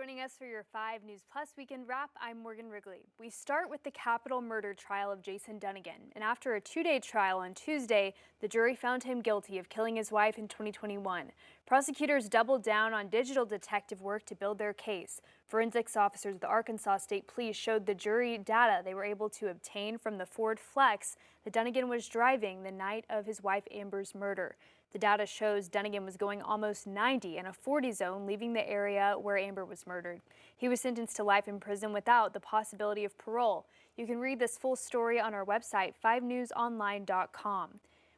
joining us for your 5 News Plus Weekend Wrap. I'm Morgan Wrigley. We start with the capital murder trial of Jason Dunnigan, and after a 2-day trial on Tuesday, the jury found him guilty of killing his wife in 2021. Prosecutors doubled down on digital detective work to build their case. Forensics officers of the Arkansas State Police showed the jury data they were able to obtain from the Ford Flex that Dunnigan was driving the night of his wife Amber's murder. The data shows Dunnigan was going almost 90 in a 40 zone, leaving the area where Amber was murdered. He was sentenced to life in prison without the possibility of parole. You can read this full story on our website, 5newsonline.com.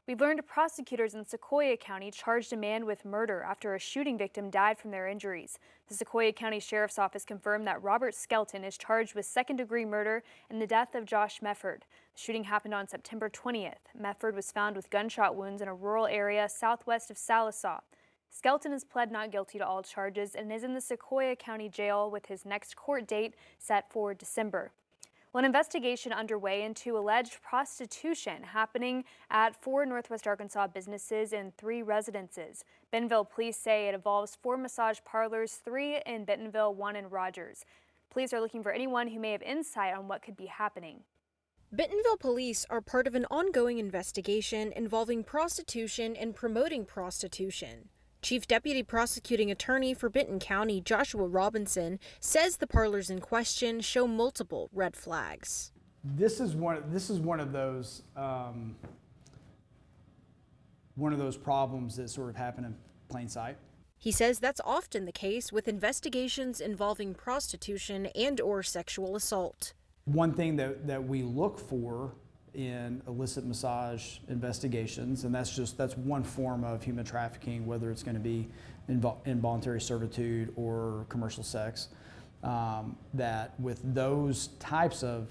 We learned prosecutors in Sequoyah County charged a man with murder after a shooting victim died from their injuries. The Sequoyah County Sheriff's Office confirmed that Robert Skelton is charged with second-degree murder in the death of Josh Mefford. The shooting happened on September 20th. Mefford was found with gunshot wounds in a rural area southwest of Sallisaw. Skelton has pled not guilty to all charges and is in the Sequoyah County Jail with his next court date set for December. Well, an investigation underway into alleged prostitution happening at 4 Northwest Arkansas businesses and 3 residences. Bentonville police say it involves 4 massage parlors, 3 in Bentonville, 1 in Rogers. Police are looking for anyone who may have insight on what could be happening. Bentonville police are part of an ongoing investigation involving prostitution and promoting prostitution. Chief Deputy Prosecuting Attorney for Benton County, Joshua Robinson, says the parlors in question show multiple red flags. This is one of those problems that sort of happen in plain sight. He says that's often the case with investigations involving prostitution and/or sexual assault. One thing that we look for in illicit massage investigations, and that's one form of human trafficking, whether it's going to be involuntary servitude or commercial sex, that with those types of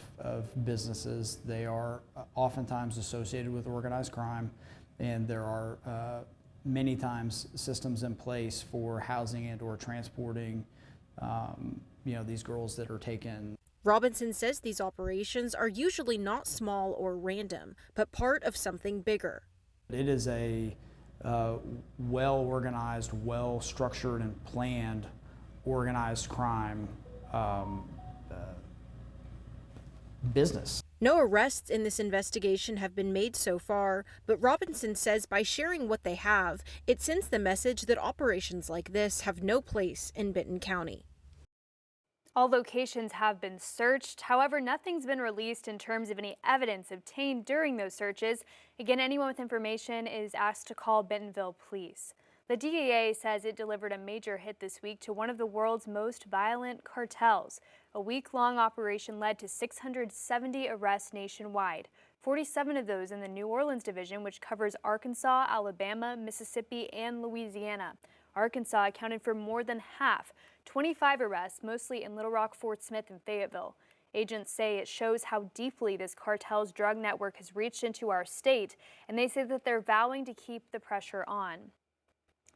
businesses, they are oftentimes associated with organized crime, and there are many times systems in place for housing and or transporting these girls that are taken. Robinson says these operations are usually not small or random, but part of something bigger. It is a well-organized, well-structured and planned organized crime business. No arrests in this investigation have been made so far, but Robinson says by sharing what they have, it sends the message that operations like this have no place in Benton County. All locations have been searched. However, nothing's been released in terms of any evidence obtained during those searches. Again, anyone with information is asked to call Bentonville Police. The DEA says it delivered a major hit this week to one of the world's most violent cartels. A week-long operation led to 670 arrests nationwide, 47 of those in the New Orleans division, which covers Arkansas, Alabama, Mississippi, and Louisiana. Arkansas accounted for more than half, 25 arrests, mostly in Little Rock, Fort Smith, and Fayetteville. Agents say it shows how deeply this cartel's drug network has reached into our state, and they say that they're vowing to keep the pressure on.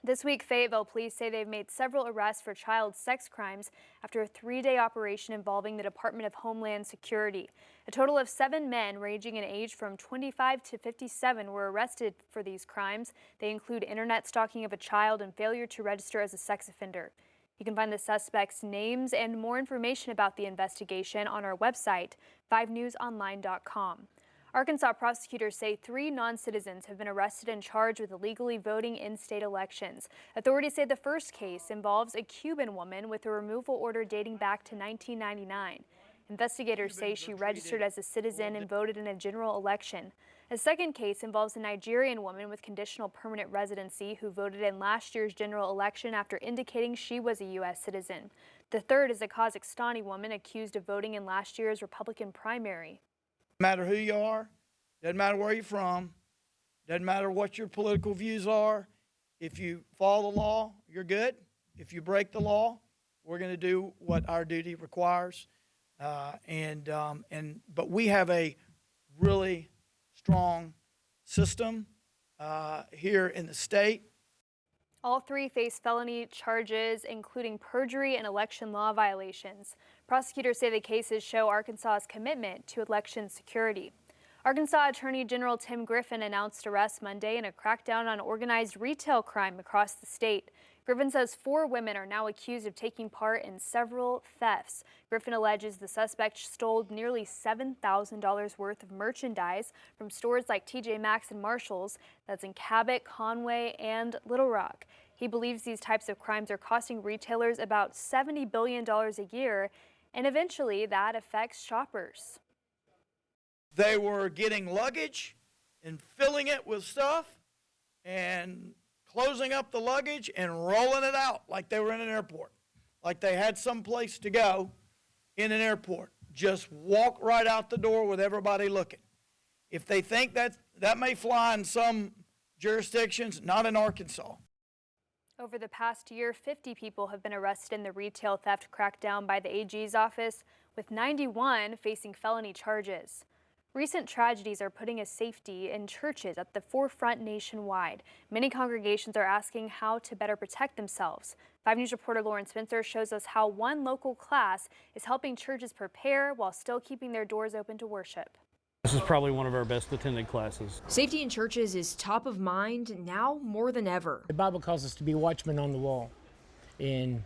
This week, Fayetteville police say they've made several arrests for child sex crimes after a 3-day operation involving the Department of Homeland Security. A total of 7 men ranging in age from 25 to 57 were arrested for these crimes. They include internet stalking of a child and failure to register as a sex offender. You can find the suspects' names and more information about the investigation on our website, 5newsonline.com. Arkansas prosecutors say 3 non-citizens have been arrested and charged with illegally voting in state elections. Authorities say the first case involves a Cuban woman with a removal order dating back to 1999. Investigators say she registered as a citizen and voted in a general election. A second case involves a Nigerian woman with conditional permanent residency who voted in last year's general election after indicating she was a U.S. citizen. The third is a Kazakhstani woman accused of voting in last year's Republican primary. No matter who you are, doesn't matter where you're from, doesn't matter what your political views are, if you follow the law, you're good. If you break the law, we're going to do what our duty requires. But we have a really strong system here in the state. All 3 face felony charges, including perjury and election law violations. Prosecutors say the cases show Arkansas's commitment to election security. Arkansas Attorney General Tim Griffin announced arrests Monday in a crackdown on organized retail crime across the state. Griffin says 4 women are now accused of taking part in several thefts. Griffin alleges the suspect stole nearly $7,000 worth of merchandise from stores like TJ Maxx and Marshall's. That's in Cabot, Conway, and Little Rock. He believes these types of crimes are costing retailers about $70 billion a year, and eventually that affects shoppers. They were getting luggage and filling it with stuff and closing up the luggage and rolling it out like they were in an airport, like they had some place to go in an airport. Just walk right out the door with everybody looking. If they think that may fly in some jurisdictions, not in Arkansas. Over the past year, 50 people have been arrested in the retail theft crackdown by the AG's office, with 91 facing felony charges. Recent tragedies are putting a safety in churches at the forefront nationwide. Many congregations are asking how to better protect themselves. 5 News reporter Lauren Spencer shows us how one local class is helping churches prepare while still keeping their doors open to worship. This is probably one of our best attended classes. Safety in churches is top of mind now more than ever. The Bible calls us to be watchmen on the wall, and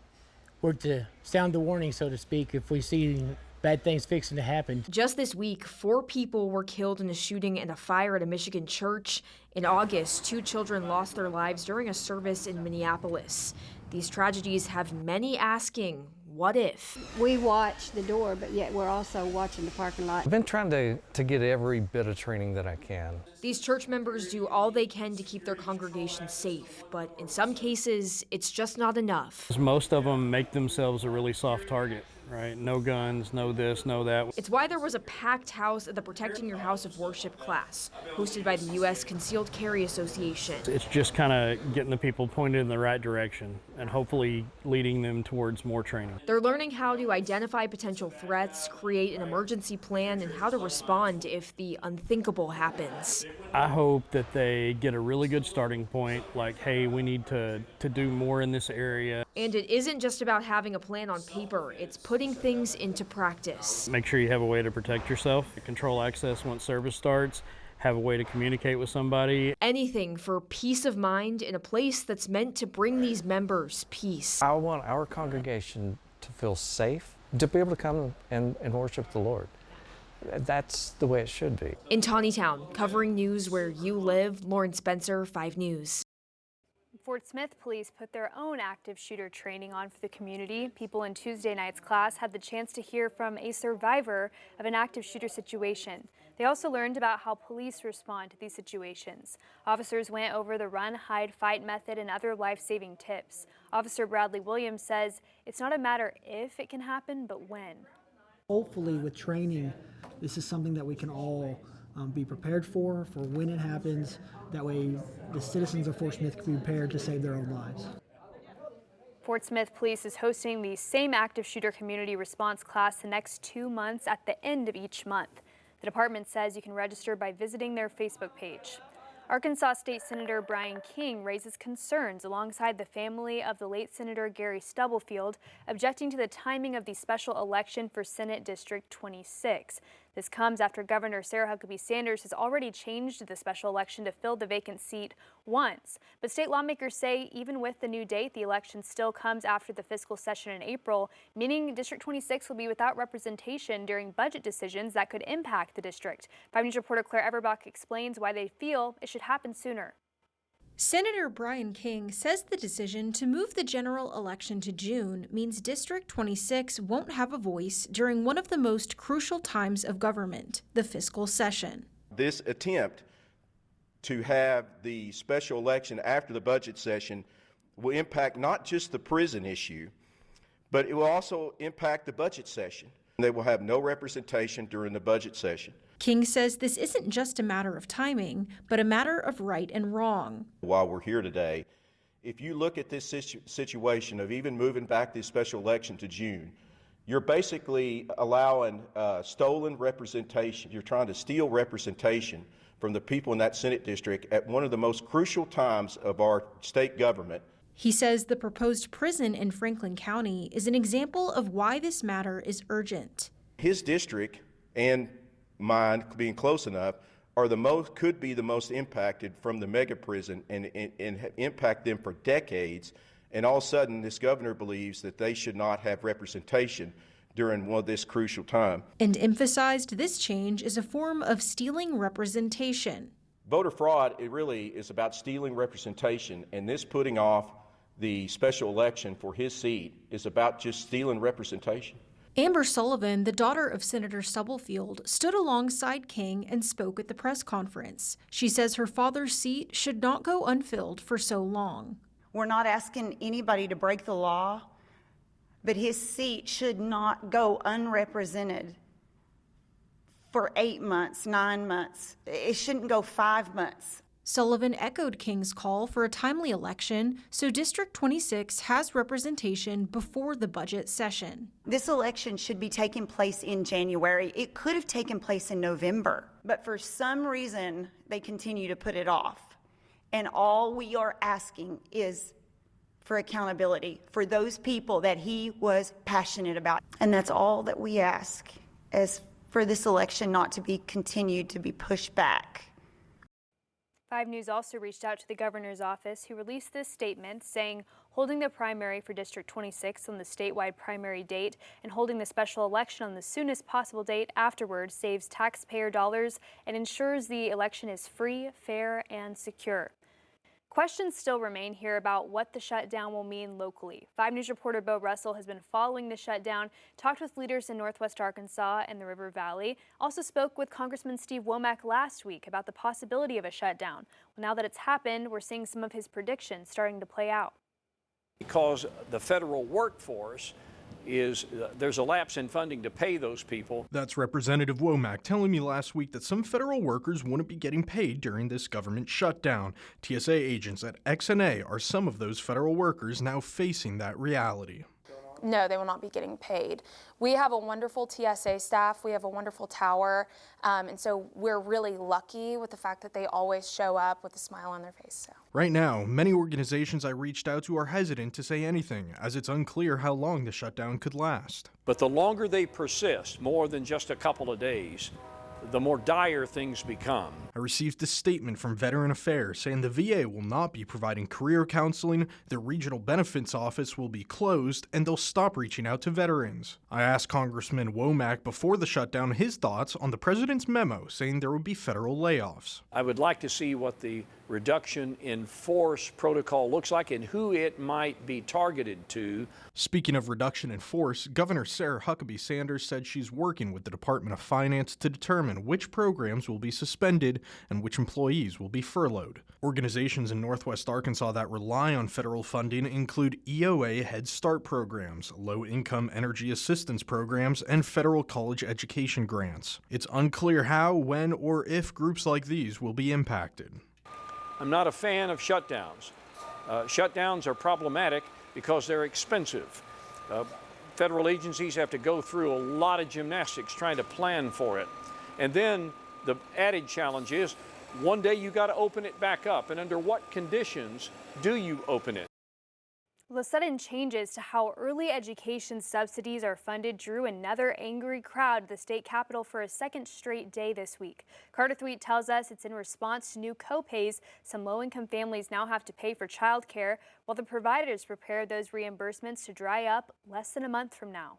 we're to sound the warning, so to speak, if we see bad things fixing to happen. Just this week, 4 people were killed in a shooting and a fire at a Michigan church. In August, 2 children lost their lives during a service in Minneapolis. These tragedies have many asking, what if? We watch the door, but yet we're also watching the parking lot. I've been trying to get every bit of training that I can. These church members do all they can to keep their congregation safe, but in some cases, it's just not enough. Most of them make themselves a really soft target, right? No guns, no this, no that. It's why there was a packed house at the Protecting Your House of Worship class, hosted by the U.S. Concealed Carry Association. It's just kind of getting the people pointed in the right direction and hopefully leading them towards more training. They're learning how to identify potential threats, create an emergency plan, and how to respond if the unthinkable happens. I hope that they get a really good starting point, like, hey, we need to do more in this area. And it isn't just about having a plan on paper, it's putting things into practice. Make sure you have a way to protect yourself, control access once service starts, have a way to communicate with somebody. Anything for peace of mind in a place that's meant to bring these members peace. I want our congregation to feel safe, to be able to come and worship the Lord. That's the way it should be. In Tawnytown, covering news where you live, Lauren Spencer, 5 News. Fort Smith police put their own active shooter training on for the community. People in Tuesday night's class had the chance to hear from a survivor of an active shooter situation. They also learned about how police respond to these situations. Officers went over the run, hide, fight method and other life-saving tips. Officer Bradley Williams says it's not a matter if it can happen, but when. Hopefully with training, this is something that we can all be prepared for when it happens. That way the citizens of Fort Smith can be prepared to save their own lives. Fort Smith Police is hosting the same active shooter community response class the next 2 months at the end of each month. The department says you can register by visiting their Facebook page. Arkansas State Senator Brian King raises concerns alongside the family of the late Senator Gary Stubblefield, objecting to the timing of the special election for Senate District 26. This comes after Governor Sarah Huckabee Sanders has already changed the special election to fill the vacant seat once. But state lawmakers say even with the new date, the election still comes after the fiscal session in April, meaning District 26 will be without representation during budget decisions that could impact the district. 5 News reporter Claire Everbach explains why they feel it should happen sooner. Senator Brian King says the decision to move the general election to June means District 26 won't have a voice during one of the most crucial times of government, the fiscal session. This attempt to have the special election after the budget session will impact not just the prison issue, but it will also impact the budget session. They will have no representation during the budget session. King says this isn't just a matter of timing, but a matter of right and wrong. While we're here today, if you look at this situation of even moving back this special election to June, you're basically allowing stolen representation. You're trying to steal representation from the people in that Senate district at one of the most crucial times of our state government. He says the proposed prison in Franklin County is an example of why this matter is urgent. His district and mine, being close enough, could be the most impacted from the mega prison and impact them for decades And all of a sudden, this governor believes that they should not have representation during this crucial time. And emphasized this change is a form of stealing representation. Voter fraud, it really is about stealing representation, and this putting off the special election for his seat is about just stealing representation. Amber Sullivan, the daughter of Senator Stubblefield, stood alongside King and spoke at the press conference. She says her father's seat should not go unfilled for so long. We're not asking anybody to break the law, but his seat should not go unrepresented for 8 months, 9 months. It shouldn't go 5 months. Sullivan echoed King's call for a timely election, so District 26 has representation before the budget session. This election should be taking place in January. It could have taken place in November, but for some reason, they continue to put it off. And all we are asking is for accountability for those people that he was passionate about. And that's all that we ask, as for this election not to be continued to be pushed back. 5 News also reached out to the governor's office, who released this statement saying holding the primary for District 26 on the statewide primary date and holding the special election on the soonest possible date afterwards saves taxpayer dollars and ensures the election is free, fair, and secure. Questions still remain here about what the shutdown will mean locally. 5 News reporter Bo Russell has been following the shutdown, talked with leaders in Northwest Arkansas and the River Valley, also spoke with Congressman Steve Womack last week about the possibility of a shutdown. Well, now that it's happened, we're seeing some of his predictions starting to play out. Because the federal workforce there's a lapse in funding to pay those people. That's Representative Womack telling me last week that some federal workers wouldn't be getting paid during this government shutdown. TSA agents at XNA are some of those federal workers now facing that reality. No, they will not be getting paid. We have a wonderful TSA staff. We have a wonderful tower. And so we're really lucky with the fact that they always show up with a smile on their face. So. Right now, many organizations I reached out to are hesitant to say anything, as it's unclear how long the shutdown could last. But the longer they persist, more than just a couple of days, the more dire things become. I received a statement from Veteran Affairs saying the VA will not be providing career counseling, their regional benefits office will be closed, and they'll stop reaching out to veterans. I asked Congressman Womack before the shutdown his thoughts on the president's memo saying there would be federal layoffs. I would like to see what the reduction in force protocol looks like and who it might be targeted to. Speaking of reduction in force, Governor Sarah Huckabee Sanders said she's working with the Department of Finance to determine which programs will be suspended and which employees will be furloughed. Organizations in Northwest Arkansas that rely on federal funding include EOA Head Start programs, low-income energy assistance programs, and federal college education grants. It's unclear how, when, or if groups like these will be impacted. I'm not a fan of shutdowns. Shutdowns are problematic because they're expensive. Federal agencies have to go through a lot of gymnastics trying to plan for it. And then the added challenge is one day you got to open it back up, and under what conditions do you open it? The sudden changes to how early education subsidies are funded drew another angry crowd at the state capitol for a second straight day this week. Carter Thweet tells us it's in response to new co-pays some low-income families now have to pay for childcare, while the providers prepare those reimbursements to dry up less than a month from now.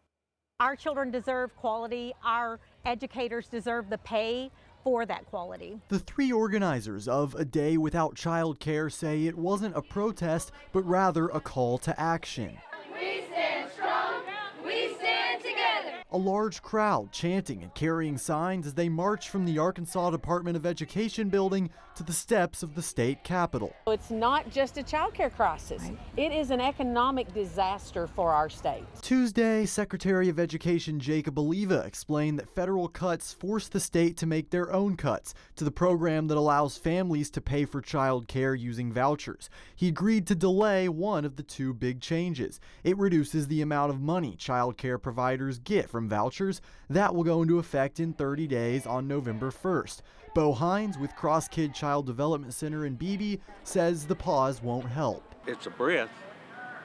Our children deserve quality. Our educators deserve the pay for that quality. The 3 organizers of A Day Without Child Care say it wasn't a protest, but rather a call to action. We stand strong, we stand together. A large crowd chanting and carrying signs as they march from the Arkansas Department of Education building to the steps of the state capitol. It's not just a child care crisis. Right. It is an economic disaster for our state. Tuesday, Secretary of Education Jacob Oliva explained that federal cuts force the state to make their own cuts to the program that allows families to pay for child care using vouchers. He agreed to delay one of the 2 big changes. It reduces the amount of money child care providers get from vouchers. That will go into effect in 30 days on November 1st. Bo Hines with Cross Kid Child Development Center in Beebe says the pause won't help. It's a breath,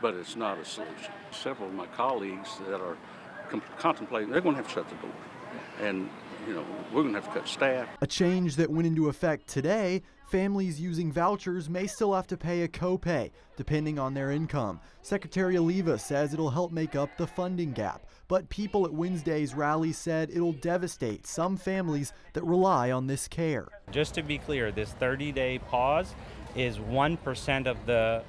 but it's not a solution. Several of my colleagues that are contemplating, they're going to have to shut the door. And, we're going to have to cut staff. A change that went into effect today, Families using vouchers may still have to pay a copay, depending on their income. Secretary Oliva says it'll help make up the funding gap, but people at Wednesday's rally said it'll devastate some families that rely on this care. Just to be clear, this 30-day pause is 1% of the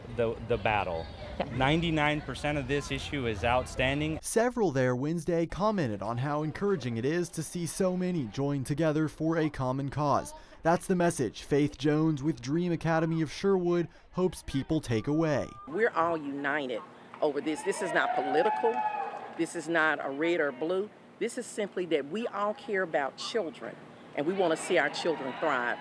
battle. 99% of this issue is outstanding. Several there Wednesday commented on how encouraging it is to see so many join together for a common cause. That's the message Faith Jones with Dream Academy of Sherwood hopes people take away. We're all united over this. This is not political. This is not a red or blue. This is simply that we all care about children, and we want to see our children thrive.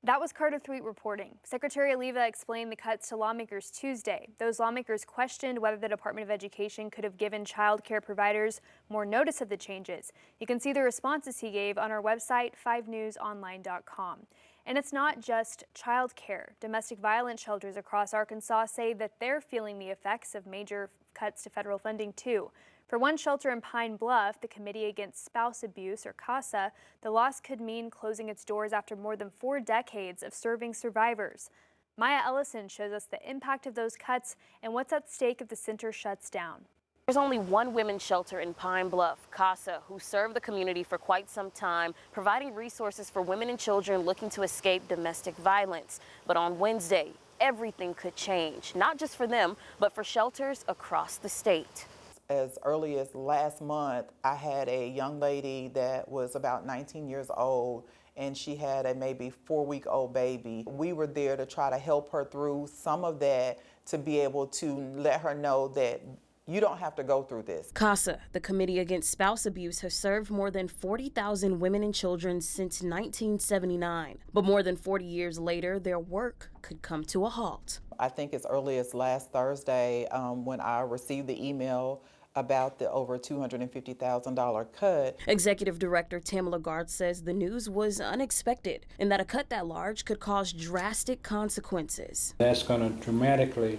That was Carter Thweet reporting. Secretary Oliva explained the cuts to lawmakers Tuesday. Those lawmakers questioned whether the Department of Education could have given child care providers more notice of the changes. You can see the responses he gave on our website, 5newsonline.com. And it's not just child care. Domestic violence shelters across Arkansas say that they're feeling the effects of major cuts to federal funding too. For one shelter in Pine Bluff, the Committee Against Spouse Abuse, or CASA, the loss could mean closing its doors after more than 4 decades of serving survivors. Maya Ellison shows us the impact of those cuts and what's at stake if the center shuts down. There's only one women's shelter in Pine Bluff, CASA, who served the community for quite some time, providing resources for women and children looking to escape domestic violence. But on Wednesday, everything could change, not just for them, but for shelters across the state. As early as last month, I had a young lady that was about 19 years old, and she had a maybe 4-week-old baby. We were there to try to help her through some of that, to be able to let her know that you don't have to go through this. CASA, the Committee Against Spouse Abuse, has served more than 40,000 women and children since 1979. But more than 40 years later, their work could come to a halt. I think as early as last Thursday, when I received the email about the over $250,000 cut. Executive Director Tamala Garth says the news was unexpected and that a cut that large could cause drastic consequences. That's going to dramatically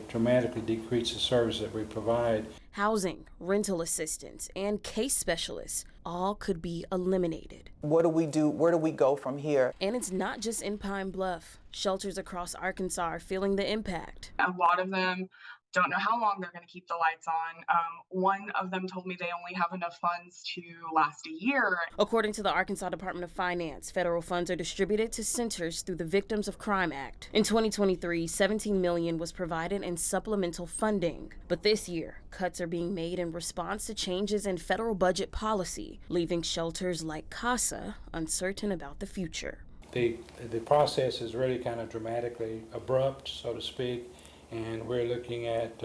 decrease the service that we provide. Housing, rental assistance, and case specialists all could be eliminated. What do we do? Where do we go from here? And it's not just in Pine Bluff. Shelters across Arkansas are feeling the impact. A lot of them don't know how long they're going to keep the lights on. One of them told me they only have enough funds to last a year. According to the Arkansas Department of Finance, federal funds are distributed to centers through the Victims of Crime Act. In 2023, $17 million was provided in supplemental funding. But this year, cuts are being made in response to changes in federal budget policy, leaving shelters like CASA uncertain about the future. The process is really kind of dramatically abrupt, so to speak. And we're looking at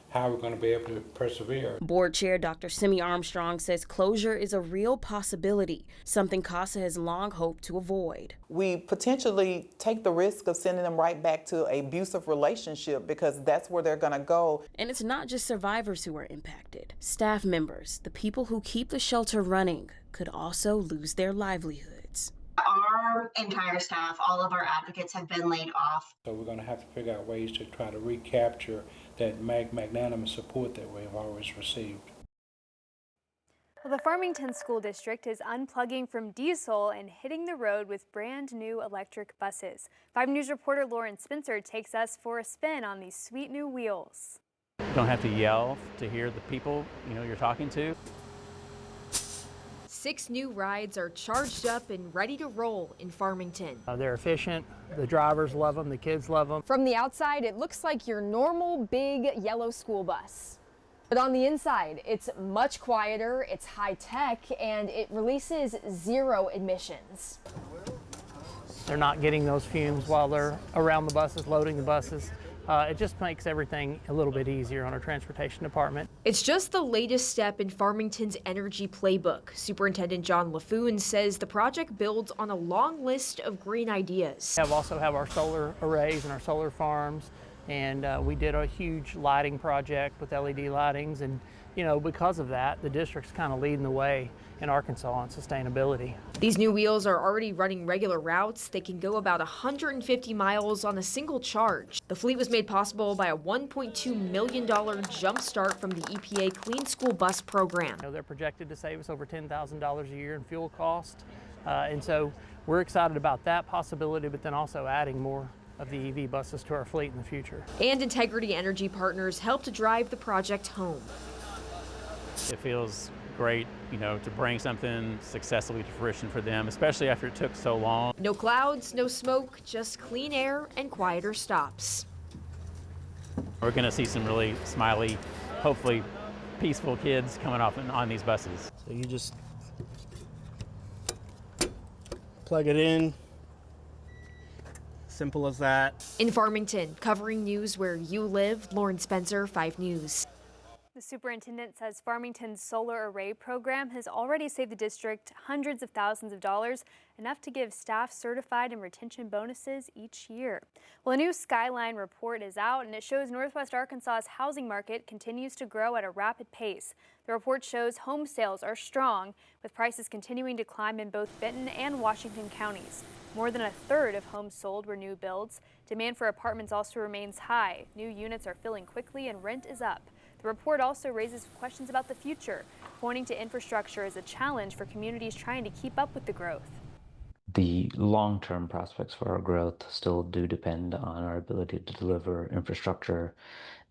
how we're going to be able to persevere. Board Chair Dr. Simi Armstrong says closure is a real possibility, something CASA has long hoped to avoid. We potentially take the risk of sending them right back to an abusive relationship, because that's where they're going to go. And it's not just survivors who are impacted. Staff members, the people who keep the shelter running, could also lose their livelihoods. Our entire staff, all of our advocates have been laid off. So we're going to have to figure out ways to try to recapture that magnanimous support that we have always received. Well, the Farmington School District is unplugging from diesel and hitting the road with brand new electric buses. 5 News reporter Lauren Spencer takes us for a spin on these sweet new wheels. You don't have to yell to hear the people you're talking to. 6 new rides are charged up and ready to roll in Farmington. They're efficient, the drivers love them, the kids love them. From the outside, it looks like your normal big yellow school bus. But on the inside, it's much quieter, it's high tech, and it releases 0 emissions. They're not getting those fumes while they're around the buses, loading the buses. It just makes everything a little bit easier on our transportation department. It's just the latest step in Farmington's energy playbook. Superintendent John LaFoon says the project builds on a long list of green ideas. We also have our solar arrays and our solar farms, and we did a huge lighting project with LED lightings, and because of that, the district's kind of leading the way in Arkansas on sustainability. These new wheels are already running regular routes. They can go about 150 miles on a single charge. The fleet was made possible by a $1.2 million jumpstart from the EPA Clean School Bus Program. They're projected to save us over $10,000 a year in fuel cost, and so we're excited about that possibility, but then also adding more of the EV buses to our fleet in the future. And Integrity Energy Partners helped drive the project home. It feels great, to bring something successfully to fruition for them, especially after it took so long. No clouds, no smoke, just clean air and quieter stops. We're going to see some really smiley, hopefully peaceful kids coming off on these buses. So you just plug it in. Simple as that. In Farmington, covering news where you live, Lauren Spencer, 5 News. The superintendent says Farmington's solar array program has already saved the district hundreds of thousands of dollars, enough to give staff certified and retention bonuses each year. Well, a new Skyline report is out, and it shows Northwest Arkansas's housing market continues to grow at a rapid pace. The report shows home sales are strong, with prices continuing to climb in both Benton and Washington counties. More than a third of homes sold were new builds. Demand for apartments also remains high. New units are filling quickly and rent is up. The report also raises questions about the future, pointing to infrastructure as a challenge for communities trying to keep up with the growth. The long-term prospects for our growth still do depend on our ability to deliver infrastructure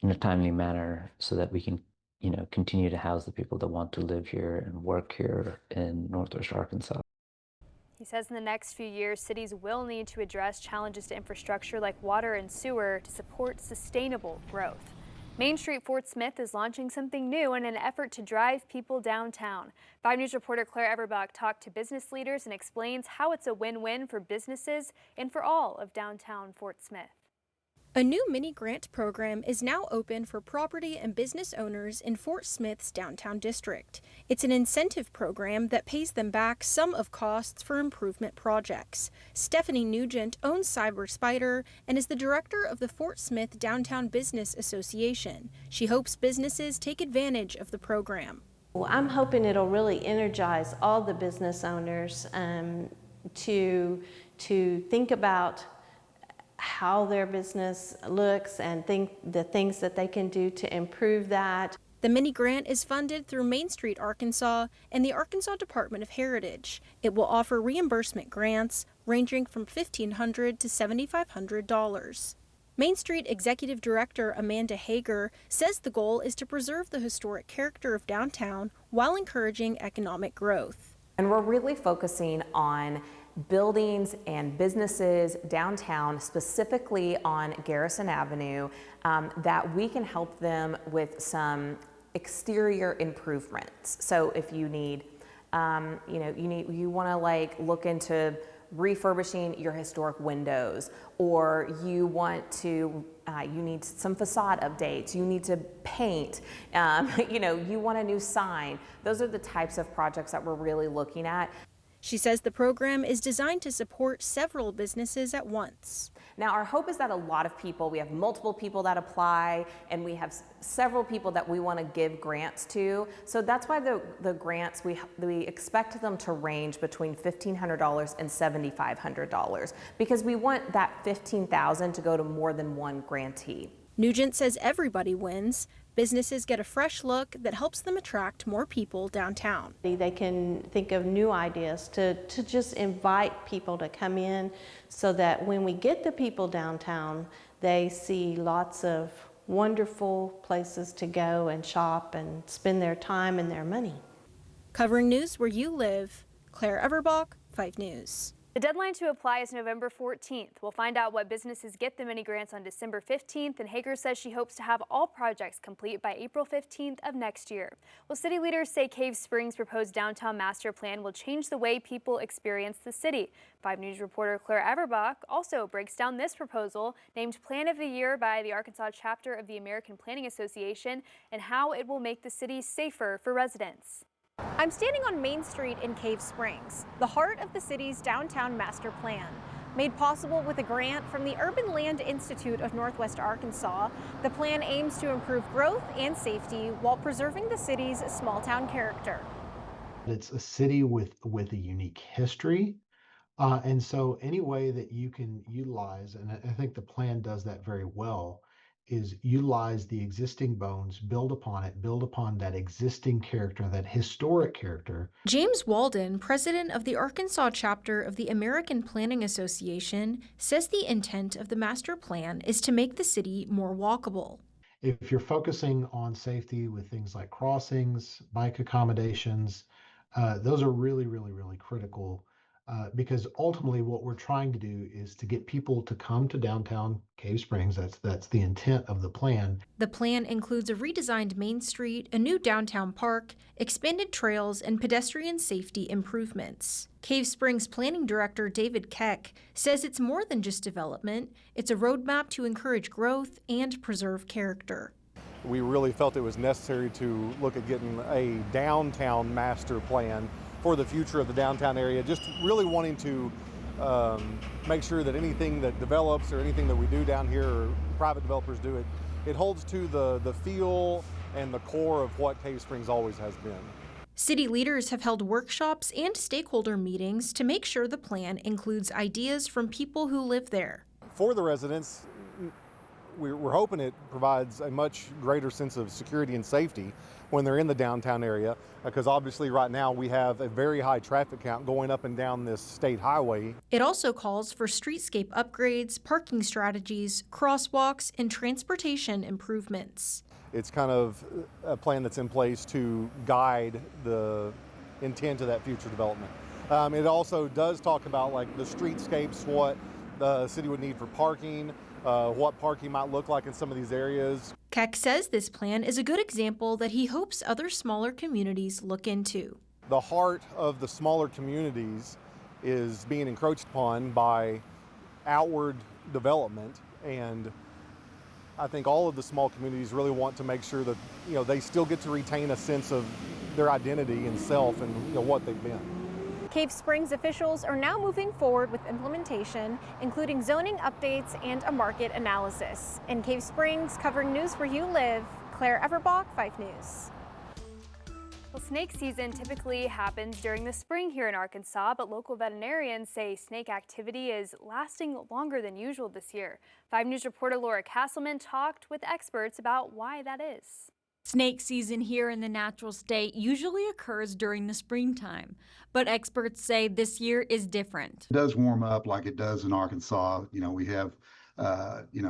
in a timely manner so that we can, continue to house the people that want to live here and work here in Northwest Arkansas. He says in the next few years, cities will need to address challenges to infrastructure like water and sewer to support sustainable growth. Main Street Fort Smith is launching something new in an effort to drive people downtown. 5 News reporter Claire Everbach talked to business leaders and explains how it's a win-win for businesses and for all of downtown Fort Smith. A new mini grant program is now open for property and business owners in Fort Smith's downtown district. It's an incentive program that pays them back some of costs for improvement projects. Stephanie Nugent owns Cyber Spider and is the director of the Fort Smith Downtown Business Association. She hopes businesses take advantage of the program. Well, I'm hoping it'll really energize all the business owners to think about how their business looks and think the things that they can do to improve that. The mini grant is funded through Main Street Arkansas and the Arkansas Department of Heritage. It will offer reimbursement grants ranging from $1,500 to $7,500. Main Street Executive Director Amanda Hager says the goal is to preserve the historic character of downtown while encouraging economic growth. And we're really focusing on buildings and businesses downtown, specifically on Garrison Avenue, that we can help them with some exterior improvements. So if you need, you want to look into refurbishing your historic windows, or you want to, you need some facade updates, you need to paint, you want a new sign. Those are the types of projects that we're really looking at. She says the program is designed to support several businesses at once. Now, our hope is that a lot of people, we have multiple people that apply, and we have several people that we want to give grants to. So that's why the grants, we expect them to range between $1,500 and $7,500, because we want that $15,000 to go to more than one grantee. Nugent says everybody wins. Businesses get a fresh look that helps them attract more people downtown. They can think of new ideas to just invite people to come in so that when we get the people downtown, they see lots of wonderful places to go and shop and spend their time and their money. Covering news where you live, Claire Everbach, 5 News. The deadline to apply is November 14th. We'll find out what businesses get the mini grants on December 15th, and Hager says she hopes to have all projects complete by April 15th of next year. Well, city leaders say Cave Springs' proposed downtown master plan will change the way people experience the city. 5 News reporter Claire Everbach also breaks down this proposal, named Plan of the Year by the Arkansas chapter of the American Planning Association, and how it will make the city safer for residents. I'm standing on Main Street in Cave Springs, the heart of the city's downtown master plan. Made possible with a grant from the Urban Land Institute of Northwest Arkansas, the plan aims to improve growth and safety while preserving the city's small-town character. It's a city with a unique history, and so any way that you can utilize, and I think the plan does that very well, is utilize the existing bones, build upon that existing character, that historic character. James Walden, president of the Arkansas chapter of the American Planning Association, says the intent of the master plan is to make the city more walkable. If you're focusing on safety with things like crossings, bike accommodations, those are really, really, really critical because ultimately what we're trying to do is to get people to come to downtown Cave Springs. That's the intent of the plan. The plan includes a redesigned Main Street, a new downtown park, expanded trails, and pedestrian safety improvements. Cave Springs Planning Director David Keck says it's more than just development. It's a roadmap to encourage growth and preserve character. We really felt it was necessary to look at getting a downtown master plan for the future of the downtown area, just really wanting to make sure that anything that develops or anything that we do down here or private developers do, it holds to the feel and the core of what Cave Springs always has been. City leaders have held workshops and stakeholder meetings to make sure the plan includes ideas from people who live there. For the residents, we're hoping it provides a much greater sense of security and safety when they're in the downtown area, because obviously right now we have a very high traffic count going up and down this state highway. It also calls for streetscape upgrades, parking strategies, crosswalks, and transportation improvements. It's kind of a plan that's in place to guide the intent of that future development. It also does talk about like the streetscapes, what the city would need for parking, what parking might look like in some of these areas. Keck says this plan is a good example that he hopes other smaller communities look into. The heart of the smaller communities is being encroached upon by outward development, and I think all of the small communities really want to make sure that they still get to retain a sense of their identity and self and what they've been. Cave Springs officials are now moving forward with implementation, including zoning updates and a market analysis. In Cave Springs, covering news where you live, Claire Everbach, 5 News. Well, snake season typically happens during the spring here in Arkansas, but local veterinarians say snake activity is lasting longer than usual this year. 5 News reporter Laura Castleman talked with experts about why that is. Snake season here in the natural state usually occurs during the springtime, but experts say this year is different. It does warm up like it does in Arkansas. We have,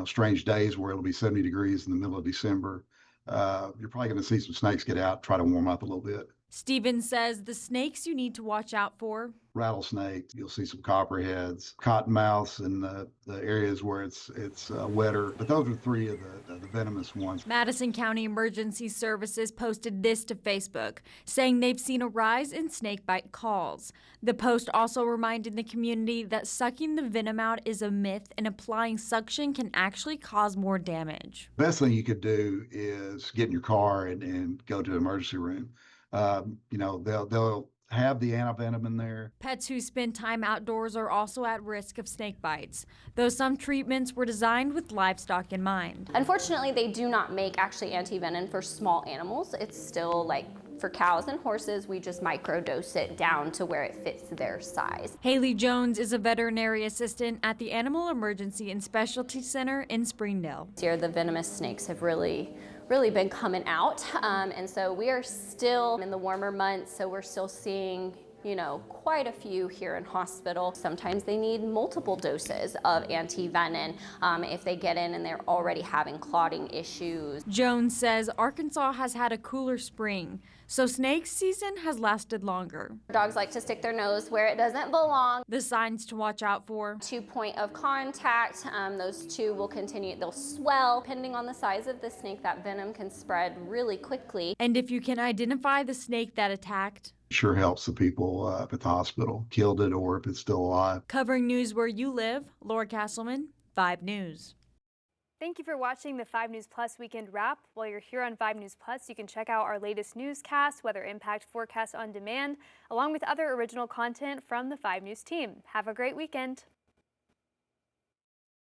strange days where it'll be 70 degrees in the middle of December. You're probably going to see some snakes get out, try to warm up a little bit. Stephen says the snakes you need to watch out for: rattlesnake, you'll see some copperheads, cottonmouths in the areas where it's wetter. But those are 3 of the venomous ones. Madison County Emergency Services posted this to Facebook, saying they've seen a rise in snakebite calls. The post also reminded the community that sucking the venom out is a myth and applying suction can actually cause more damage. The best thing you could do is get in your car and go to the emergency room. They'll have the antivenom in there. Pets who spend time outdoors are also at risk of snake bites, though some treatments were designed with livestock in mind. Unfortunately, they do not make actually antivenom for small animals. It's still like for cows and horses, we just microdose it down to where it fits their size. Haley Jones is a veterinary assistant at the Animal Emergency and Specialty Center in Springdale. This year, the venomous snakes have really been coming out, and so we are still in the warmer months, so we're still seeing quite a few here in hospital. Sometimes they need multiple doses of antivenom if they get in and they're already having clotting issues. Jones says Arkansas has had a cooler spring, so snake season has lasted longer. Dogs like to stick their nose where it doesn't belong. The signs to watch out for: 2 point of contact. Those 2 will continue, they'll swell. Depending on the size of the snake, that venom can spread really quickly. And if you can identify the snake that attacked, sure helps the people at the hospital, killed it, or if it's still alive. Covering news where you live, Laura Castleman, 5 News. Thank you for watching the 5 News Plus Weekend Wrap. While you're here on 5 News Plus, you can check out our latest newscast, weather impact forecast on demand, along with other original content from the 5 News team. Have a great weekend.